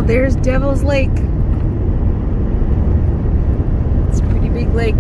Oh, there's Devil's Lake. It's a pretty big lake.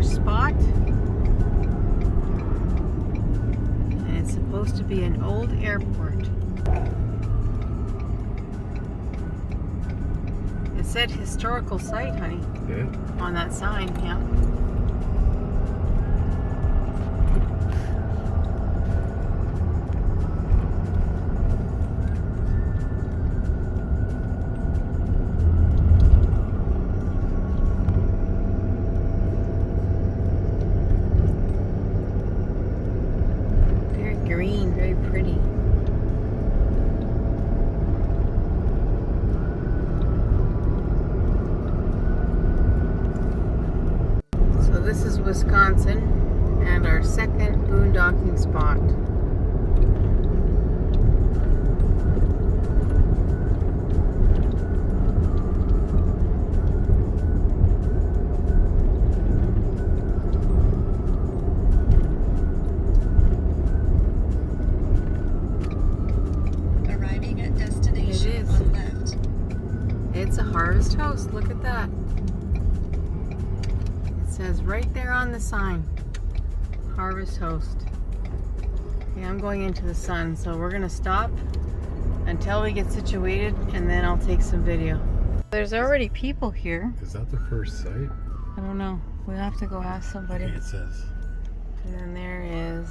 Spot, and it's supposed to be an old airport. It said historical site, honey. Yeah. On that sign, yeah. Green, very pretty. So this is Wisconsin and our second boondocking spot. It's a harvest host. Look at that. It says right there on the sign, harvest host. Okay, I'm going into the sun, so we're gonna stop until we get situated, and then I'll take some video. There's already people here. Is that the first site? I don't know. We'll have to go ask somebody. It says. And then there is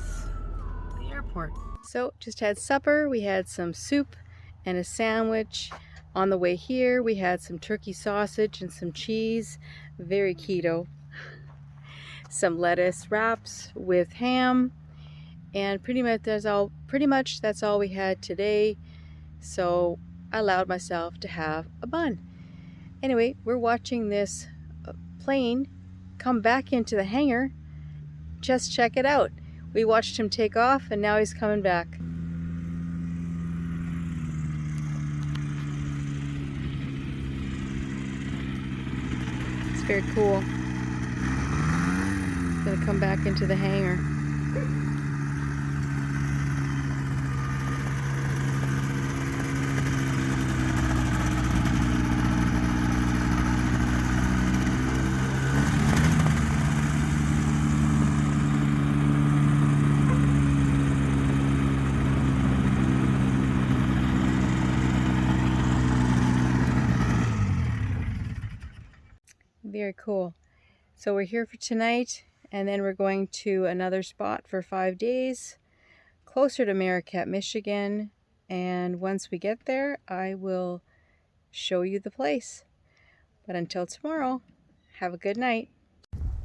the airport. So just had supper. We had some soup and a sandwich. On the way here, we had some turkey sausage and some cheese, very keto. Some lettuce wraps with ham, and pretty much that's all we had today. So I allowed myself to have a bun. Anyway, we're watching this plane come back into the hangar. Just check it out. We watched him take off, and now he's coming back. Very cool. It's gonna come back into the hangar. Very cool. So we're here for tonight, and then we're going to another spot for 5 days closer to Mariquette, Michigan, and once we get there I will show you the place. But until tomorrow, have a good night.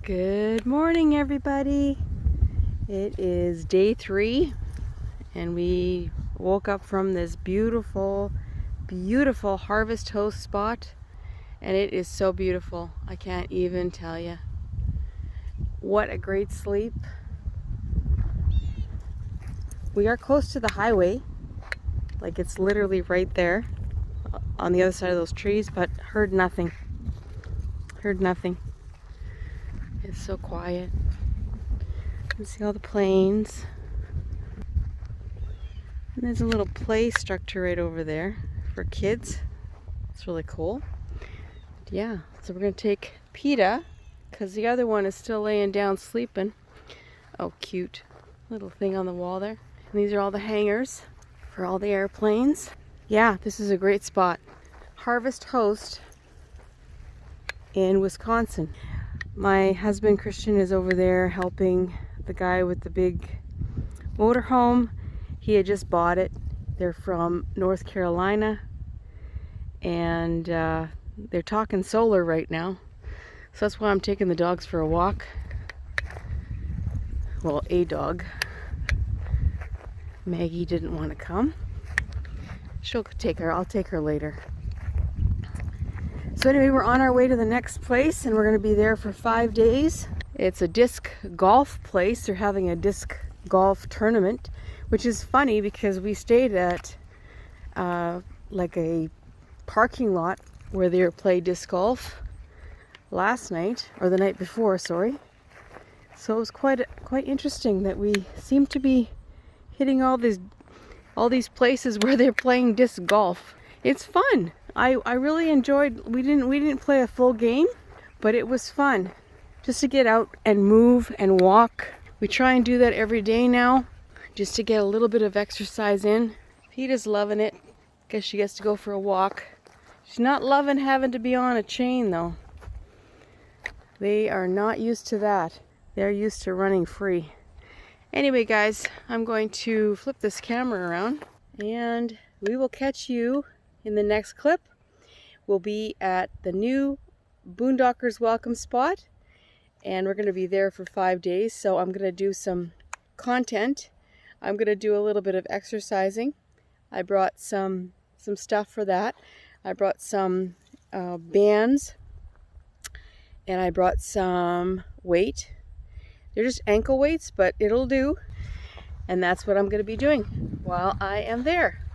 Good morning, everybody. It is day 3, and we woke up from this beautiful harvest host spot. And it is so beautiful. I can't even tell you. What a great sleep. We are close to the highway. Like, it's literally right there on the other side of those trees, but heard nothing. Heard nothing. It's so quiet. You can see all the planes. And there's a little play structure right over there for kids. It's really cool. yeah, so we're going to take PETA because the other one is still laying down sleeping. Oh, cute. Little thing on the wall there. And these are all the hangers for all the airplanes. Yeah, this is a great spot. Harvest Host in Wisconsin. My husband Christian is over there helping the guy with the big motorhome. He had just bought it. They're from North Carolina, and they're talking solar right now. So that's why I'm taking the dogs for a walk. Well, a dog. Maggie didn't want to come. She'll take her. I'll take her later. So anyway, we're on our way to the next place, and we're going to be there for 5 days. It's a disc golf place. They're having a disc golf tournament, which is funny because we stayed at like a parking lot where they play disc golf last night, or the night before, sorry. So it was quite interesting that we seem to be hitting all these places where they're playing disc golf. It's fun. I really enjoyed. We didn't play a full game, but it was fun just to get out and move and walk. We try and do that every day now, just to get a little bit of exercise in. Peta's loving it because she gets to go for a walk. She's not loving having to be on a chain though. They are not used to that. They're used to running free. Anyway, guys, I'm going to flip this camera around and we will catch you in the next clip. We'll be at the new Boondockers Welcome spot, and we're going to be there for 5 days. So I'm going to do some content. I'm going to do a little bit of exercising. I brought some stuff for that. I brought some bands, and I brought some weight. They're just ankle weights, but it'll do. And that's what I'm going to be doing while I am there.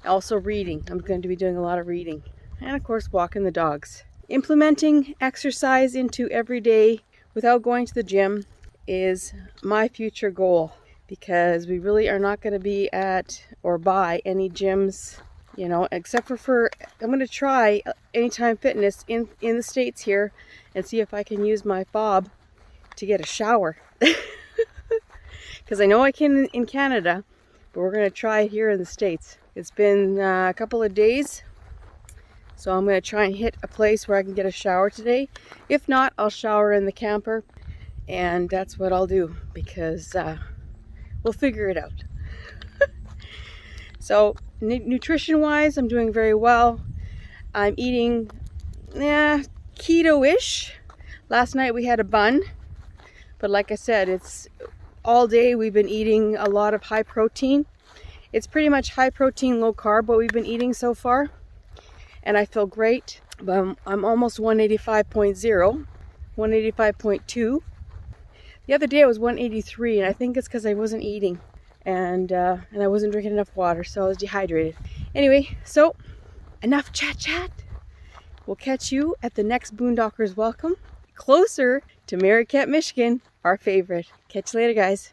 Also reading. I'm going to be doing a lot of reading. And of course, walking the dogs. Implementing exercise into every day without going to the gym is my future goal, because we really are not going to be at or by any gyms, you know, except for I'm going to try Anytime Fitness in the States here and see if I can use my fob to get a shower. Because I know I can in Canada, but we're going to try it here in the States. It's been a couple of days, so I'm going to try and hit a place where I can get a shower today. If not, I'll shower in the camper, and that's what I'll do, because we'll figure it out. So nutrition-wise, I'm doing very well. I'm eating keto-ish. Last night we had a bun, but like I said, it's all day we've been eating a lot of high protein. It's pretty much high protein, low carb what we've been eating so far, and I feel great. But I'm almost 185.0, 185.2. The other day I was 183, and I think it's because I wasn't eating and I wasn't drinking enough water, so I was dehydrated. Anyway, so enough chat. We'll catch you at the next Boondockers Welcome, closer to Mariquette, Michigan, our favorite. Catch you later, guys.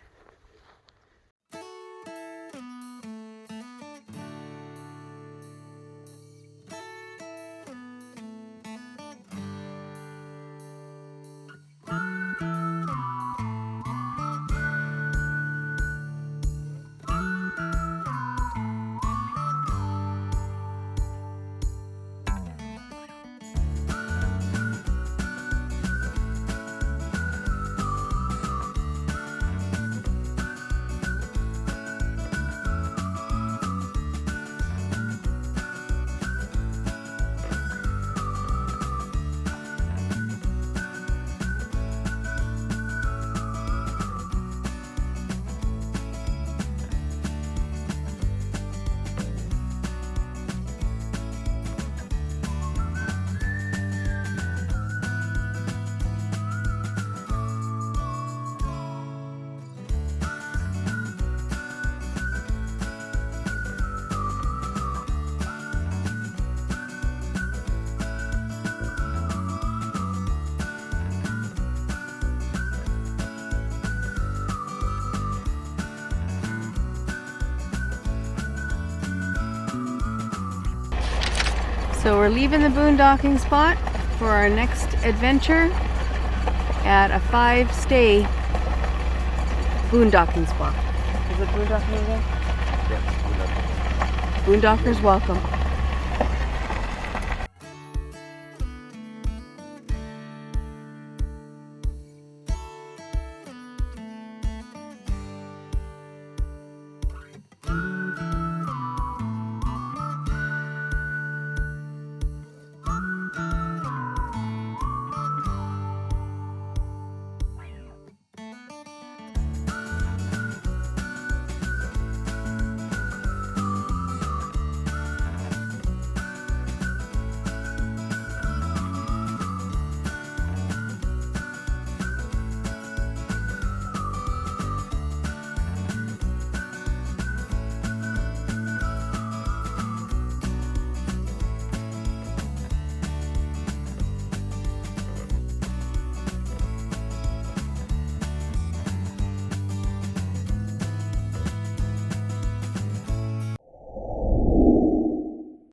So we're leaving the boondocking spot. for our next adventure at a 5-stay boondocking spot. Is it boondocking again? Yeah, Boondockers welcome.